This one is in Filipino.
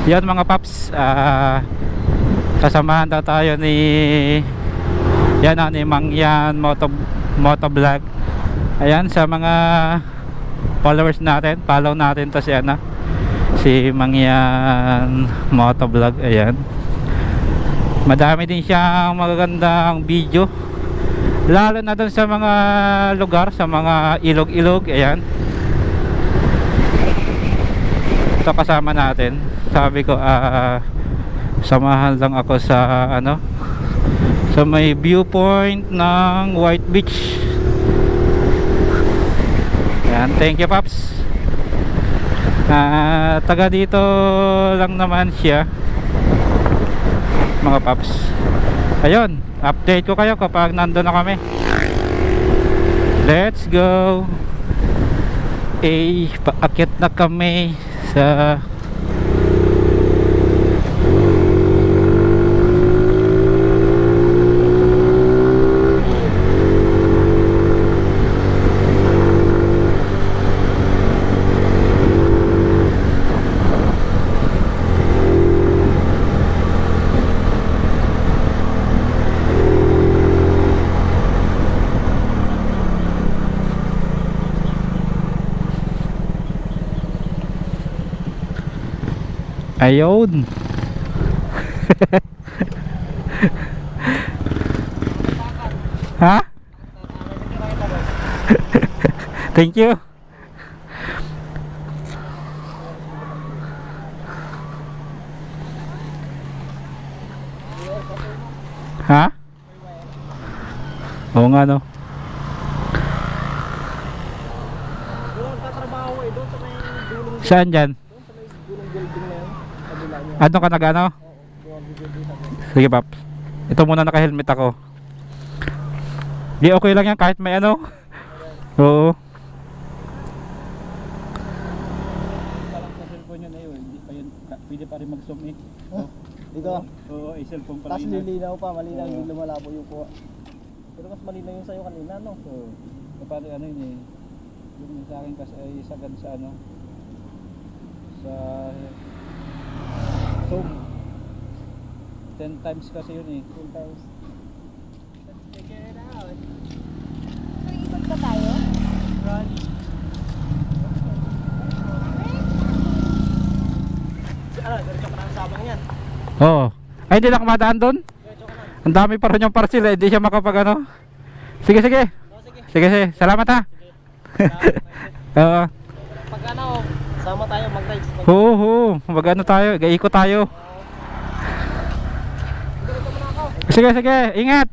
Yan mga paps, kasamahan daw tayo ni ni Mangyan Motovlog. Ayan, sa mga followers natin, follow natin to si Mangyan Motovlog. Ayan, madami din siyang magagandang video, lalo na dun sa mga lugar, sa mga ilog-ilog. Ayan, ito kasama natin. Sabi ko samahan lang ako sa sa may viewpoint ng White Beach. Ayan, thank you paps. Taga dito lang naman siya mga paps. Ayun, update ko kayo kapag nandun na kami. Let's go. Paakit na kami sa ayun. Ha? Thank you. Ha? Oo nga no. Saan dyan? Ano ka nag-ano? Sige pap, ito muna, naka-helmet ako. Di okay lang yan kahit may ano. Oo. Pwede pa rin mag-zoom eh. Dito? Oo, i-cellphone pala. Tapos lilinaw pa, malinaw, hindi lumalabo yung kuha. Pero mas malinaw yung sa'yo kanina, no? Oo. Kapag ano yun eh, yung sa akin kasi ay sagad sa sa zoom 10 times kasi yun eh. 10 times. Let's figure it out. Ikot ba tayo? Run. Diretso ka na ang sabang yan. Oo. Ay, hindi na kumadaan doon? Diretso ka na. Ang dami pa rin yung parcel eh, hindi siya makapag ano. Sige, sige. Oh, sige. Sige, sige. Salamat ha. Oo. Pag sama tayo mag-rides. Oo, mag-ano tayo, gaiko tayo. Diretso mo na ako. Sige, sige. Ingat.